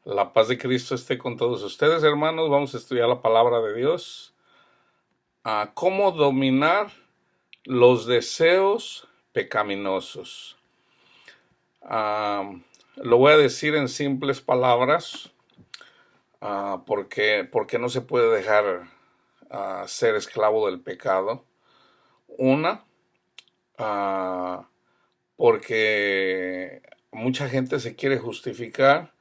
La paz de Cristo esté con todos ustedes, hermanos. Vamos a estudiar la palabra de Dios. ¿Cómo dominar los deseos pecaminosos? Lo voy a decir en simples palabras, porque no se puede dejar ser esclavo del pecado. Una, ah, porque mucha gente se quiere justificar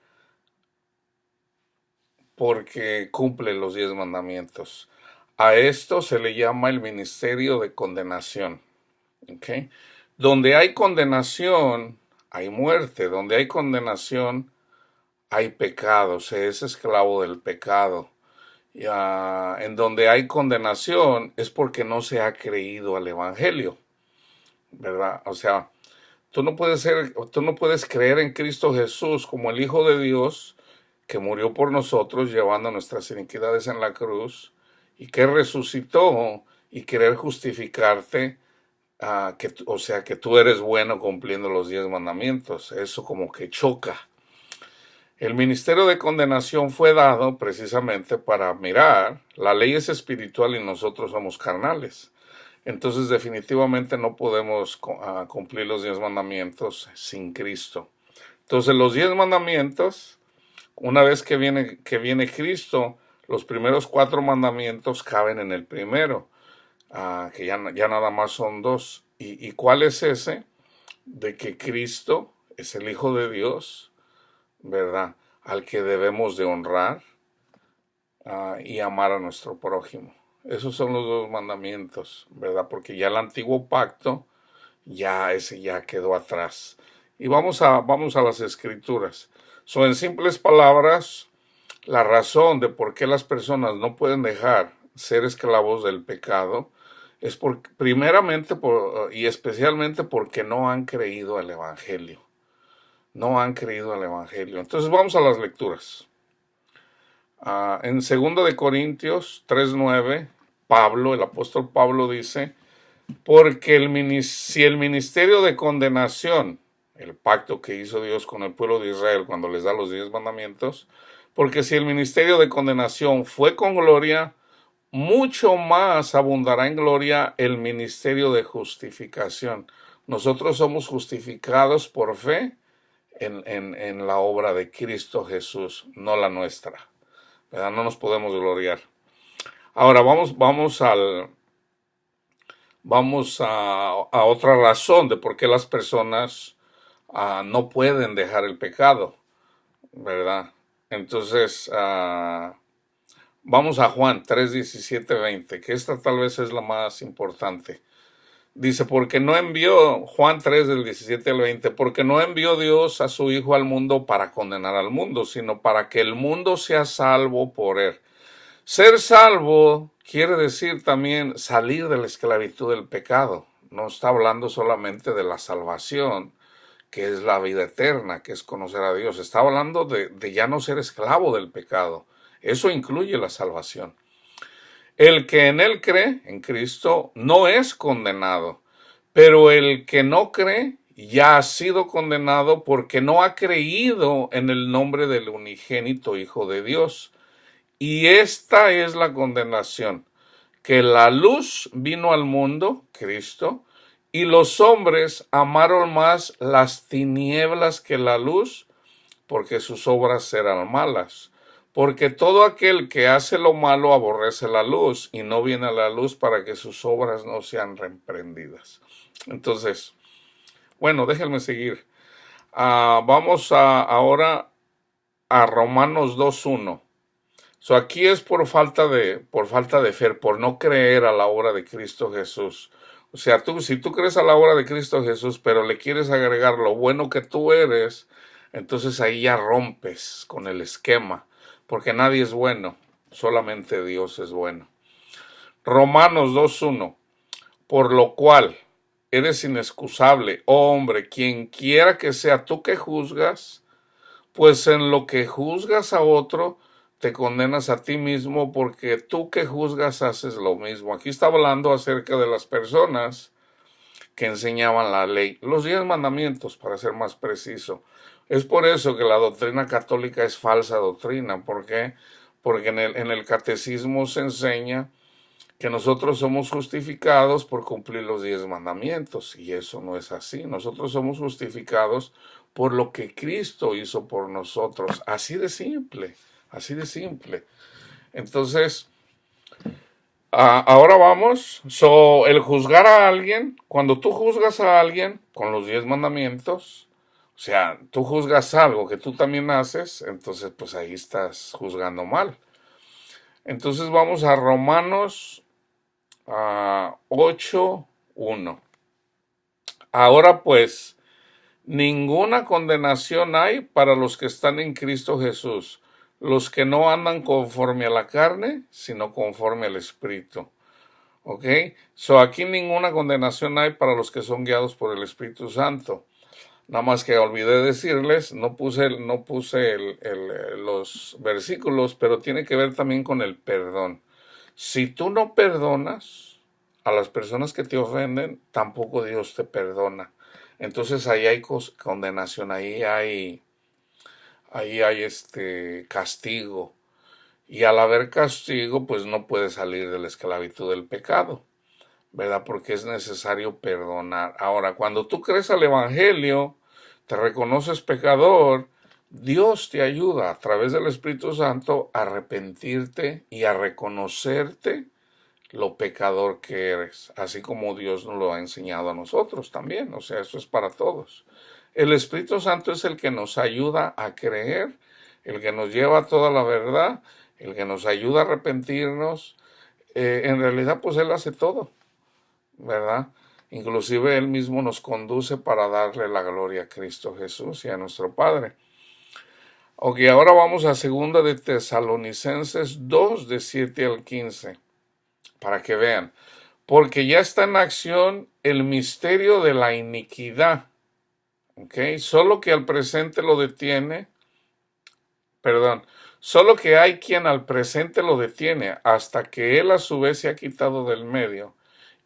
porque cumple los 10 mandamientos. A esto se le llama el ministerio de condenación. ¿Okay? Donde hay condenación, hay muerte. Donde hay condenación, hay pecado. Se es esclavo del pecado. En donde hay condenación es porque no se ha creído al evangelio, ¿verdad? O sea, tú no puedes creer en Cristo Jesús como el Hijo de Dios que murió por nosotros llevando nuestras iniquidades en la cruz y que resucitó y querer justificarte, o sea, que tú eres bueno cumpliendo los 10 mandamientos. Eso como que choca. El ministerio de condenación fue dado precisamente para mirar, la ley es espiritual y nosotros somos carnales. Entonces definitivamente no podemos cumplir los 10 mandamientos sin Cristo. Entonces los 10 mandamientos, una vez que viene Cristo, los primeros 4 mandamientos caben en el primero, que ya nada más son 2. ¿Y cuál es ese? De que Cristo es el Hijo de Dios, ¿verdad? Al que debemos de honrar y amar a nuestro prójimo. Esos son los 2 mandamientos, ¿verdad? Porque ya el antiguo pacto, ese ya quedó atrás. Y vamos a las escrituras. En simples palabras, la razón de por qué las personas no pueden dejar ser esclavos del pecado es primeramente y especialmente porque no han creído al evangelio. No han creído al evangelio. Entonces vamos a las lecturas. En 2 de Corintios 3:9, el apóstol Pablo dice, porque si el ministerio de condenación, el pacto que hizo Dios con el pueblo de Israel cuando les da los 10 mandamientos, porque si el ministerio de condenación fue con gloria, mucho más abundará en gloria el ministerio de justificación. Nosotros somos justificados por fe en la obra de Cristo Jesús, no la nuestra, ¿verdad? No nos podemos gloriar. Ahora vamos a otra razón de por qué las personas no pueden dejar el pecado, ¿verdad? Entonces, vamos a Juan 3, 17, 20, que esta tal vez es la más importante. Dice, porque no envió, Juan 3 del 17 al 20, porque no envió Dios a su Hijo al mundo para condenar al mundo, sino para que el mundo sea salvo por él. Ser salvo quiere decir también salir de la esclavitud del pecado. No está hablando solamente de la salvación, que es la vida eterna, que es conocer a Dios. Está hablando de ya no ser esclavo del pecado. Eso incluye la salvación. El que en él cree, en Cristo, no es condenado, pero el que no cree ya ha sido condenado porque no ha creído en el nombre del unigénito Hijo de Dios. Y esta es la condenación, que la luz vino al mundo, Cristo, y los hombres amaron más las tinieblas que la luz, porque sus obras eran malas. Porque todo aquel que hace lo malo aborrece la luz y no viene a la luz para que sus obras no sean reprendidas. Entonces, bueno, déjenme seguir. Vamos ahora a Romanos 2:1. Aquí es por falta de fe, por no creer a la obra de Cristo Jesús. O sea, si tú crees a la obra de Cristo Jesús, pero le quieres agregar lo bueno que tú eres, entonces ahí ya rompes con el esquema, porque nadie es bueno, solamente Dios es bueno. Romanos 2:1, por lo cual eres inexcusable, oh hombre, quien quiera que sea tú que juzgas, pues en lo que juzgas a otro, te condenas a ti mismo, porque tú que juzgas haces lo mismo. Aquí está hablando acerca de las personas que enseñaban la ley, los 10 mandamientos, para ser más preciso. Es por eso que la doctrina católica es falsa doctrina. ¿Por qué? Porque en el catecismo se enseña que nosotros somos justificados por cumplir los 10 mandamientos, y eso no es así. Nosotros somos justificados por lo que Cristo hizo por nosotros. Así de simple, así de simple. Entonces, ahora vamos. El juzgar a alguien, cuando tú juzgas a alguien con los 10 mandamientos, o sea, tú juzgas algo que tú también haces, entonces pues ahí estás juzgando mal. Entonces vamos a Romanos 8:1. Ahora pues, ninguna condenación hay para los que están en Cristo Jesús, los que no andan conforme a la carne, sino conforme al Espíritu. ¿Ok? Aquí ninguna condenación hay para los que son guiados por el Espíritu Santo. Nada más que olvidé decirles, no puse los versículos, pero tiene que ver también con el perdón. Si tú no perdonas a las personas que te ofenden, tampoco Dios te perdona. Entonces ahí hay condenación, ahí hay castigo. Y al haber castigo, pues no puedes salir de la esclavitud del pecado, ¿verdad? Porque es necesario perdonar. Ahora, cuando tú crees al Evangelio, te reconoces pecador, Dios te ayuda a través del Espíritu Santo a arrepentirte y a reconocerte lo pecador que eres, así como Dios nos lo ha enseñado a nosotros también. O sea, eso es para todos. El Espíritu Santo es el que nos ayuda a creer, el que nos lleva a toda la verdad, el que nos ayuda a arrepentirnos. En realidad, pues Él hace todo, ¿verdad? Inclusive Él mismo nos conduce para darle la gloria a Cristo Jesús y a nuestro Padre. Ok, ahora vamos a 2 de Tesalonicenses 2, de 7 al 15, para que vean. Porque ya está en acción el misterio de la iniquidad, ¿ok? Solo que al presente lo detiene, perdón, solo que hay quien al presente lo detiene hasta que Él a su vez se ha quitado del medio.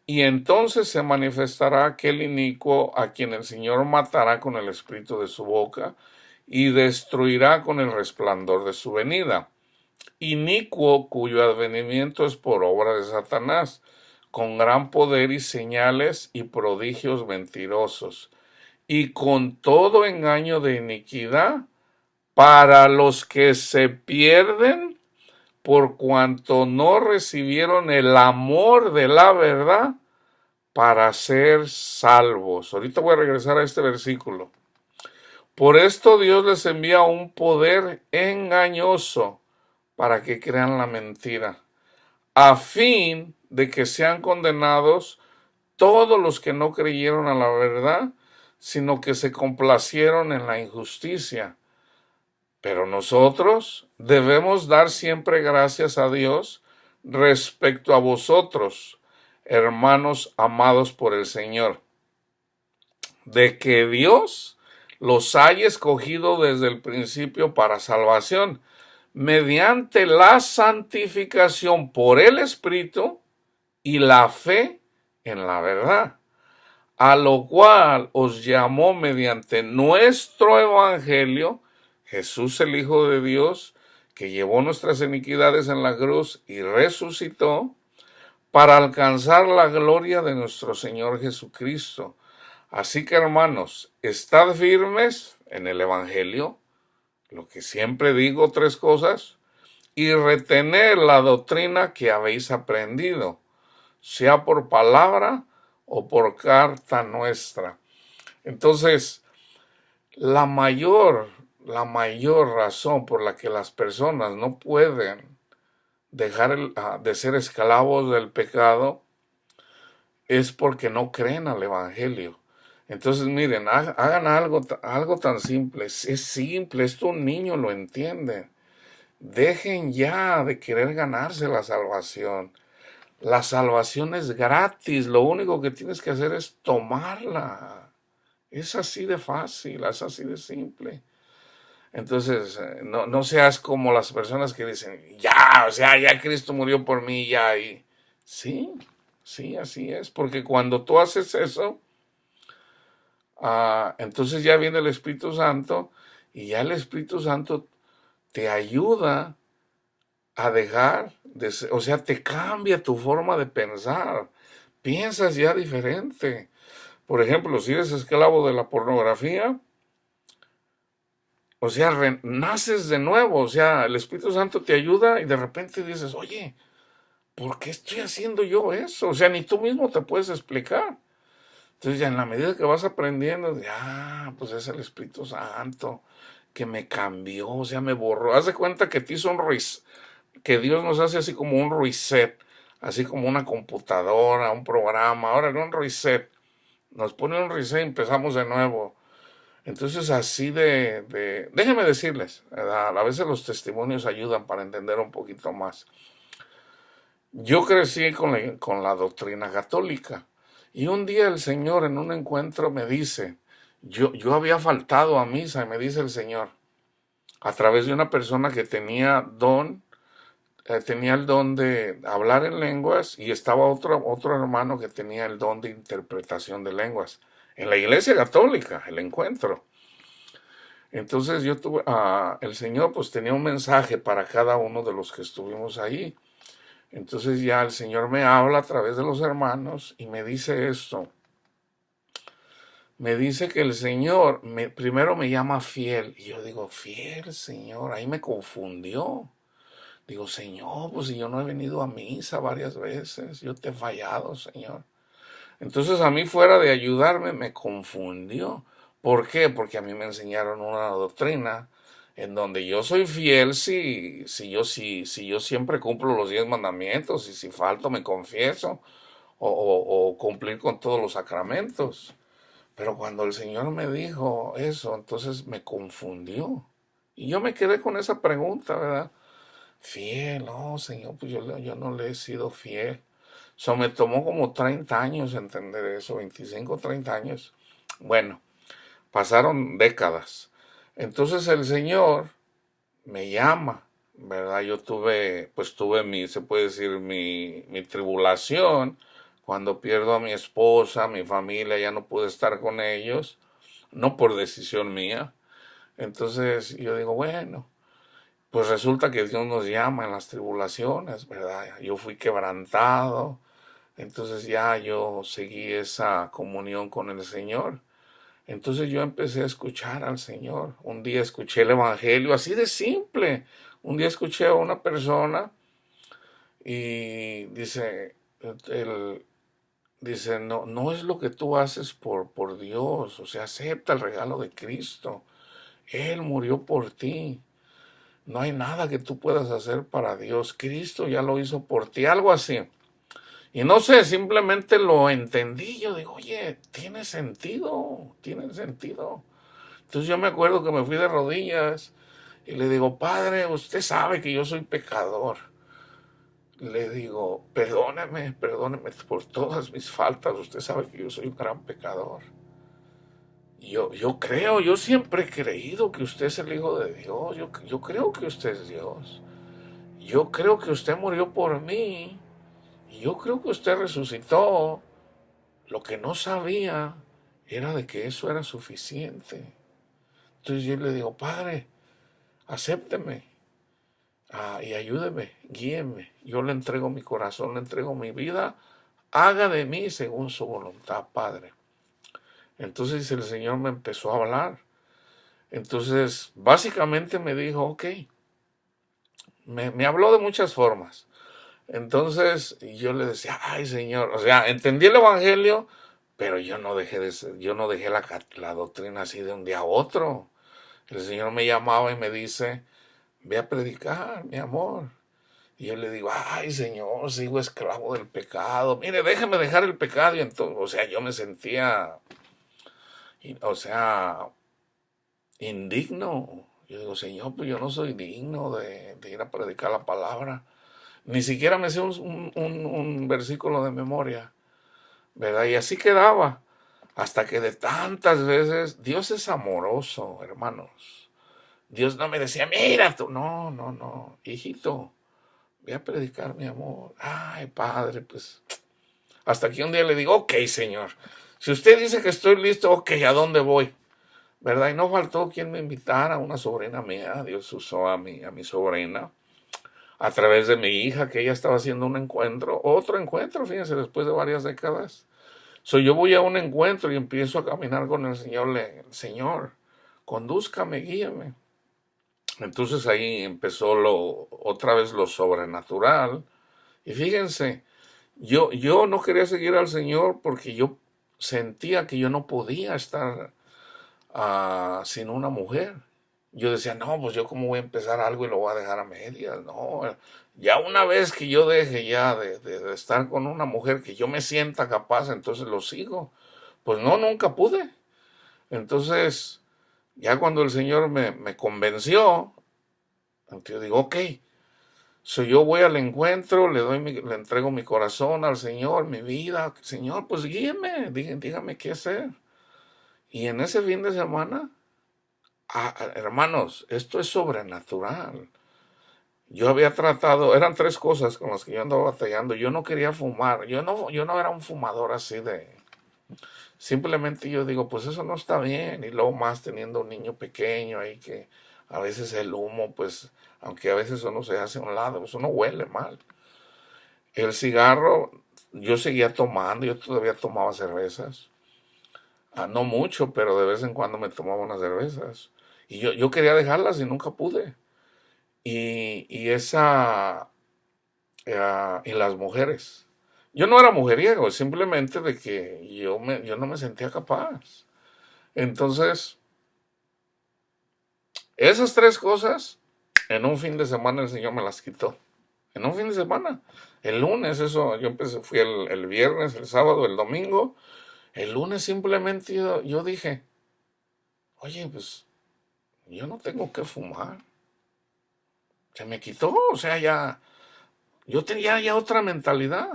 Y entonces se manifestará aquel inicuo a quien el Señor matará con el espíritu de su boca y destruirá con el resplandor de su venida. Inicuo cuyo advenimiento es por obra de Satanás, con gran poder y señales y prodigios mentirosos, y con todo engaño de iniquidad para los que se pierden por cuanto no recibieron el amor de la verdad para ser salvos. Ahorita voy a regresar a este versículo. Por esto Dios les envía un poder engañoso para que crean la mentira, a fin de que sean condenados todos los que no creyeron a la verdad, sino que se complacieron en la injusticia. Pero nosotros debemos dar siempre gracias a Dios respecto a vosotros, hermanos amados por el Señor, de que Dios los haya escogido desde el principio para salvación, mediante la santificación por el Espíritu y la fe en la verdad, a lo cual os llamó mediante nuestro Evangelio, Jesús el Hijo de Dios, que llevó nuestras iniquidades en la cruz y resucitó, para alcanzar la gloria de nuestro Señor Jesucristo. Así que, hermanos, estad firmes en el Evangelio, lo que siempre digo, 3 cosas, y retener la doctrina que habéis aprendido, sea por palabra o por carta nuestra. Entonces, la mayor razón por la que las personas no pueden dejar de ser esclavos del pecado es porque no creen al Evangelio. Entonces, miren, hagan algo tan simple. Es simple, esto un niño lo entiende. Dejen ya de querer ganarse la salvación. La salvación es gratis, lo único que tienes que hacer es tomarla. Es así de fácil, es así de simple. Entonces, no seas como las personas que dicen, ya, o sea, ya Cristo murió por mí, ya. Y sí, así es, porque cuando tú haces eso, entonces ya viene el Espíritu Santo y ya el Espíritu Santo te ayuda a dejar de ser, o sea, te cambia tu forma de pensar, piensas ya diferente. Por ejemplo, si eres esclavo de la pornografía, o sea, naces de nuevo, o sea, el Espíritu Santo te ayuda y de repente dices, oye, ¿por qué estoy haciendo yo eso? O sea, ni tú mismo te puedes explicar. Entonces ya en la medida que vas aprendiendo, ya, pues es el Espíritu Santo que me cambió, o sea, me borró. Haz de cuenta que te hizo un reset, que Dios nos hace así como un reset, así como una computadora, un programa, ahora un reset. Nos pone un reset y empezamos de nuevo. Entonces así déjenme decirles, ¿verdad? A veces los testimonios ayudan para entender un poquito más. Yo crecí con la doctrina católica y un día el Señor en un encuentro me dice, yo había faltado a misa y me dice el Señor, a través de una persona que tenía el don de hablar en lenguas y estaba otro hermano que tenía el don de interpretación de lenguas. En la iglesia católica, el encuentro. Entonces el Señor pues tenía un mensaje para cada uno de los que estuvimos ahí. Entonces ya el Señor me habla a través de los hermanos y me dice esto. Me dice que el Señor primero me llama fiel. Y yo digo, fiel, Señor, ahí me confundió. Digo, Señor, pues si yo no he venido a misa varias veces, yo te he fallado, Señor. Entonces a mí fuera de ayudarme me confundió. ¿Por qué? Porque a mí me enseñaron una doctrina en donde yo soy fiel si yo siempre cumplo los 10 mandamientos y si falto me confieso o cumplir con todos los sacramentos. Pero cuando el Señor me dijo eso, entonces me confundió. Y yo me quedé con esa pregunta, ¿verdad? Fiel, no, Señor, pues yo no le he sido fiel. So, me tomó como 30 años entender eso, 25, 30 años. Bueno, pasaron décadas. Entonces el Señor me llama, ¿verdad? Yo tuve se puede decir, mi tribulación cuando pierdo a mi esposa, mi familia, ya no pude estar con ellos, no por decisión mía. Entonces yo digo, bueno, pues resulta que Dios nos llama en las tribulaciones, ¿verdad? Yo fui quebrantado, entonces ya yo seguí esa comunión con el Señor. Entonces yo empecé a escuchar al Señor. Un día escuché el Evangelio, así de simple. Un día escuché a una persona y dice, no, no es lo que tú haces por Dios, o sea, acepta el regalo de Cristo. Él murió por ti. No hay nada que tú puedas hacer para Dios. Cristo ya lo hizo por ti, algo así. Y no sé, simplemente lo entendí. Yo digo, oye, tiene sentido, tiene sentido. Entonces yo me acuerdo que me fui de rodillas y le digo, Padre, usted sabe que yo soy pecador. Le digo, perdóneme por todas mis faltas. Usted sabe que yo soy un gran pecador. Yo siempre he creído que usted es el Hijo de Dios. Yo creo que usted es Dios. Yo creo que usted murió por mí. Y yo creo que usted resucitó. Lo que no sabía era de que eso era suficiente. Entonces yo le digo, Padre, acépteme y ayúdeme, guíeme. Yo le entrego mi corazón, le entrego mi vida. Haga de mí según su voluntad, Padre. Entonces el Señor me empezó a hablar. Entonces, básicamente me dijo, ok, me habló de muchas formas. Entonces yo le decía, ay Señor, o sea, entendí el Evangelio, pero yo no dejé la doctrina así de un día a otro. El Señor me llamaba y me dice, ve a predicar, mi amor. Y yo le digo, ay Señor, sigo esclavo del pecado. Mire, déjeme dejar el pecado. Y entonces, o sea, yo me sentía, o sea, indigno. Yo digo, Señor, pues yo no soy digno de ir a predicar la palabra. Ni siquiera me sé un versículo de memoria, ¿verdad? Y así quedaba. Hasta que de tantas veces, Dios es amoroso, hermanos. Dios no me decía, mira tú, no, no, no, hijito, voy a predicar mi amor. Ay, Padre, pues, hasta que un día le digo, ok, Señor, si usted dice que estoy listo, ok, ¿a dónde voy? ¿verdad? Y no faltó quien me invitara, una sobrina mía. Dios usó a mi sobrina a través de mi hija, que ella estaba haciendo un encuentro, otro encuentro, fíjense, después de varias décadas. Yo voy a un encuentro y empiezo a caminar con el Señor, Señor, condúzcame, guíame. Entonces ahí empezó otra vez lo sobrenatural. Y fíjense, yo no quería seguir al Señor porque yo sentía que yo no podía estar sin una mujer. Yo decía, no, pues yo cómo voy a empezar algo y lo voy a dejar a medias. No, ya una vez que yo deje ya de estar con una mujer que yo me sienta capaz, entonces lo sigo. Pues no, nunca pude. Entonces, ya cuando el Señor me convenció, entonces yo digo, ok, yo voy al encuentro, le entrego mi corazón al Señor, mi vida. Señor, pues guíeme, dígame qué hacer. Y en ese fin de semana, hermanos, esto es sobrenatural. Yo había tratado, eran tres cosas con las que yo andaba batallando. Yo no quería fumar, yo no era un fumador así simplemente yo digo, pues eso no está bien. Y luego más teniendo un niño pequeño ahí que a veces el humo, pues, aunque a veces uno se hace a un lado, pues uno huele mal. El cigarro, yo seguía tomando, yo todavía tomaba cervezas. No mucho, pero de vez en cuando me tomaba unas cervezas. Y yo quería dejarlas y nunca pude. Y y las mujeres. Yo no era mujeriego, simplemente de que yo no me sentía capaz. Entonces, esas tres cosas, en un fin de semana el Señor me las quitó. En un fin de semana. El lunes, eso, yo empecé, fui el viernes, el sábado, el domingo. El lunes simplemente yo dije, oye, pues yo no tengo que fumar. Se me quitó, o sea, ya, yo tenía ya otra mentalidad.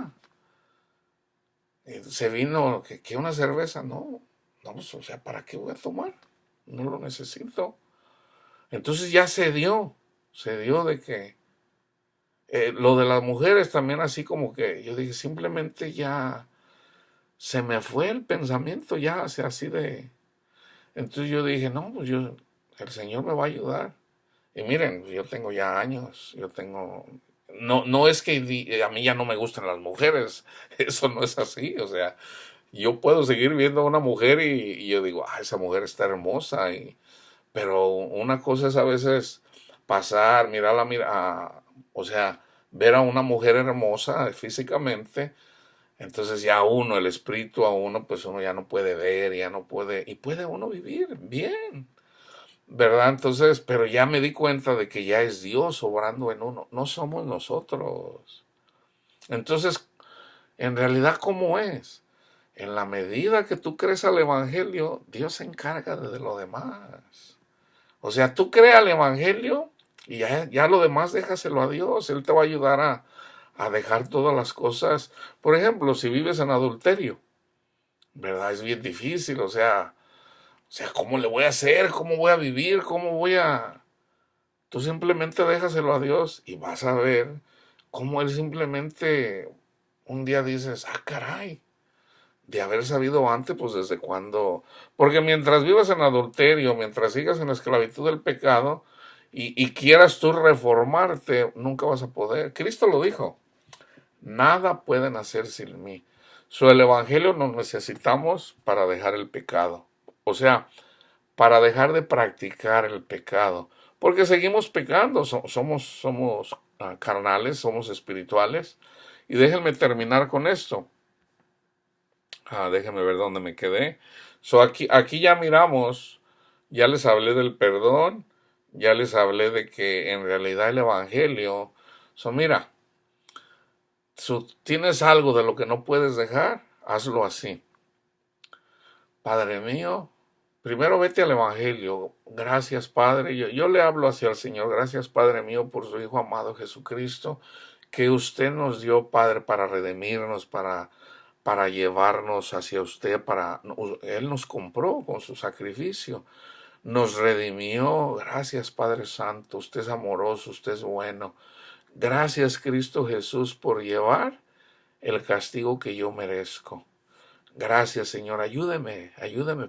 Se vino que una cerveza, no, no, pues, o sea, ¿para qué voy a tomar? No lo necesito. Entonces ya se dio de que lo de las mujeres también así como que yo dije, simplemente ya se me fue el pensamiento ya, o sea, así de... Entonces yo dije, no, pues el Señor me va a ayudar. Y miren, yo tengo ya años, no, no es que a mí ya no me gustan las mujeres, eso no es así, o sea, yo puedo seguir viendo a una mujer y yo digo, esa mujer está hermosa, pero una cosa es a veces pasar, mirarla, o sea, ver a una mujer hermosa físicamente, entonces ya uno, el espíritu a uno, pues uno ya no puede ver, ya no puede, y puede uno vivir bien, ¿verdad? Entonces, pero ya me di cuenta de que ya es Dios obrando en uno, no somos nosotros. Entonces, en realidad, ¿cómo es? En la medida que tú crees al Evangelio, Dios se encarga de lo demás. O sea, tú creas el Evangelio y ya lo demás déjaselo a Dios. Él te va a ayudar a dejar todas las cosas. Por ejemplo, si vives en adulterio, ¿verdad? Es bien difícil. ¿Cómo le voy a hacer? ¿Cómo voy a vivir? ¿Cómo voy a...? Tú simplemente déjaselo a Dios y vas a ver cómo Él simplemente un día dices, caray, de haber sabido antes, pues desde cuándo. Porque mientras vivas en adulterio, mientras sigas en la esclavitud del pecado y quieras tú reformarte, nunca vas a poder. Cristo lo dijo, nada pueden hacer sin mí. El evangelio nos necesitamos para dejar el pecado. O sea, para dejar de practicar el pecado. Porque seguimos pecando, somos carnales, somos espirituales. Y déjenme terminar con esto. Déjenme ver dónde me quedé. Aquí ya miramos, ya les hablé del perdón, ya les hablé de que en realidad el evangelio, mira, tienes algo de lo que no puedes dejar, hazlo así. Padre mío, primero vete al evangelio. Gracias, Padre. Yo le hablo hacia el Señor. Gracias, Padre mío, por su Hijo amado Jesucristo, que usted nos dio, Padre, para redimirnos, para llevarnos hacia usted, Él nos compró con su sacrificio, nos redimió. Gracias, Padre Santo, usted es amoroso, usted es bueno. Gracias, Cristo Jesús, por llevar el castigo que yo merezco. Gracias, Señor, ayúdeme,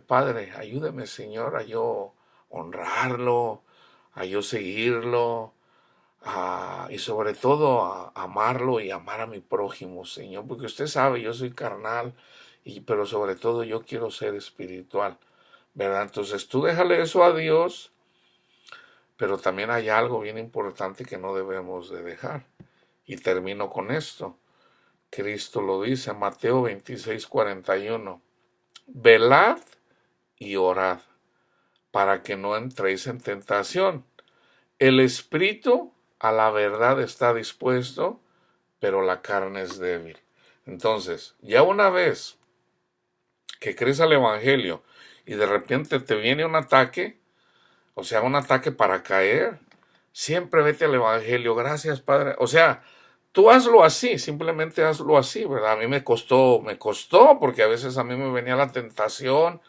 Padre, ayúdeme, Señor, a yo honrarlo, a yo seguirlo, y sobre todo a amarlo y amar a mi prójimo, Señor, porque usted sabe, yo soy carnal, pero sobre todo yo quiero ser espiritual, ¿verdad? Entonces tú déjale eso a Dios, pero también hay algo bien importante que no debemos de dejar. Y termino con esto. Cristo lo dice, Mateo 26:41. Velad y orad para que no entréis en tentación. El espíritu a la verdad está dispuesto, pero la carne es débil. Entonces, ya una vez que crees al evangelio y de repente te viene un ataque, o sea, un ataque para caer, siempre vete al evangelio. Gracias, Padre. O sea, tú hazlo así, simplemente hazlo así, ¿verdad? A mí me costó, porque a veces a mí me venía la tentación.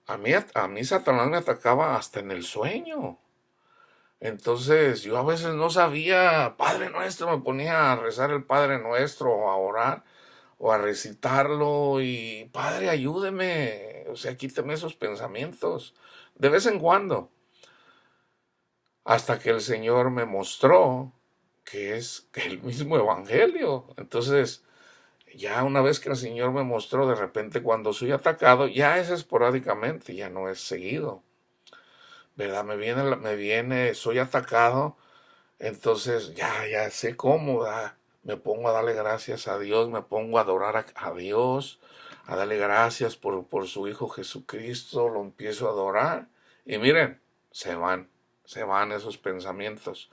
A mí Satanás me atacaba hasta en el sueño. Entonces yo a veces no sabía, Padre Nuestro, me ponía a rezar el Padre Nuestro o a orar o a recitarlo y Padre, ayúdeme, o sea, quíteme esos pensamientos de vez en cuando, hasta que el Señor me mostró que es el mismo evangelio. Entonces, ya una vez que el Señor me mostró, de repente cuando soy atacado, ya es esporádicamente, ya no es seguido, ¿verdad? Soy atacado. Entonces ya sé cómo, ¿verdad? Me pongo a darle gracias a Dios, me pongo a adorar a Dios, a darle gracias por su Hijo Jesucristo, lo empiezo a adorar y miren, se van esos pensamientos.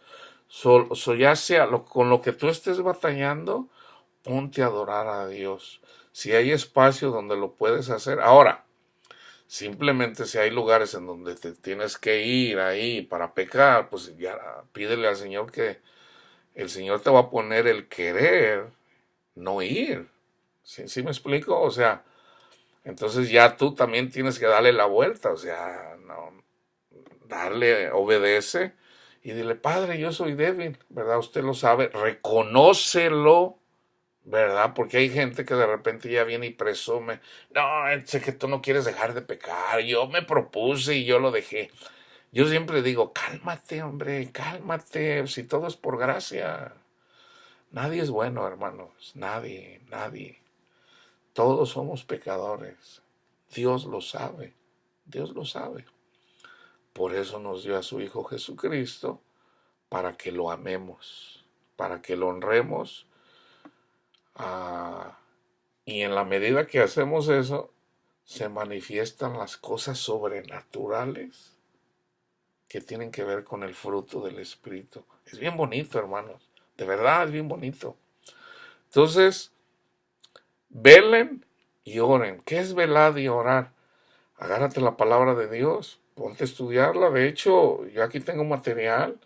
Ya sea con lo que tú estés batallando, ponte a adorar a Dios. Si hay espacio donde lo puedes hacer. Ahora, simplemente si hay lugares en donde te tienes que ir ahí para pecar, pues ya pídele al Señor que el Señor te va a poner el querer, no ir. ¿Sí me explico? O sea, entonces ya tú también tienes que darle la vuelta, o sea, no, obedece y dile, Padre, yo soy débil, ¿verdad? Usted lo sabe, reconócelo, ¿verdad? Porque hay gente que de repente ya viene y presume, no, sé que tú no quieres dejar de pecar, yo me propuse y yo lo dejé. Yo siempre digo, cálmate, hombre, cálmate, si todo es por gracia. Nadie es bueno, hermanos, nadie. Todos somos pecadores. Dios lo sabe, Dios lo sabe. Por eso nos dio a su Hijo Jesucristo, para que lo amemos, para que lo honremos. ah, y en la medida que hacemos eso, se manifiestan las cosas sobrenaturales que tienen que ver con el fruto del Espíritu. Es bien bonito, hermanos. De verdad, es bien bonito. Entonces, velen y oren. ¿Qué es velar y orar? Agárrate la palabra de Dios, ponte a estudiarla. De hecho, yo aquí tengo material,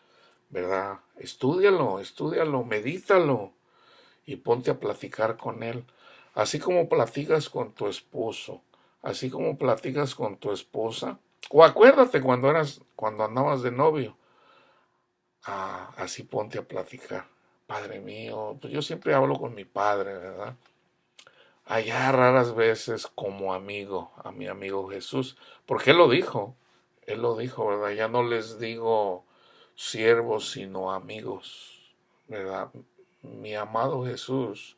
¿verdad? Estúdialo, medítalo y ponte a platicar con él. Así como platicas con tu esposo, así como platicas con tu esposa, o acuérdate cuando andabas de novio, así ponte a platicar. Padre mío, pues yo siempre hablo con mi padre, ¿verdad? Allá raras veces como amigo, a mi amigo Jesús, porque él lo dijo, ¿verdad? Ya no les digo siervos, sino amigos, ¿verdad? Mi amado Jesús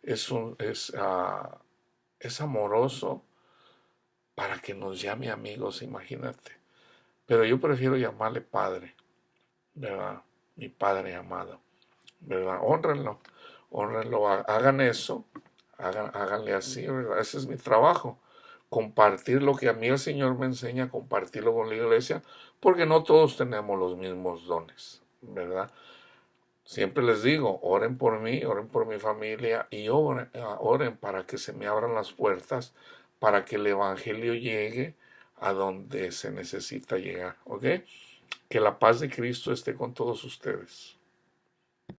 es amoroso para que nos llame amigos, imagínate. Pero yo prefiero llamarle Padre, ¿verdad? Mi Padre amado, ¿verdad? Honrenlo, hagan eso, háganle así, ¿verdad? Ese es mi trabajo, compartir lo que a mí el Señor me enseña, compartirlo con la iglesia, porque no todos tenemos los mismos dones, ¿verdad? Siempre les digo, oren por mí, oren por mi familia y oren para que se me abran las puertas, para que el Evangelio llegue a donde se necesita llegar, ¿ok? Que la paz de Cristo esté con todos ustedes.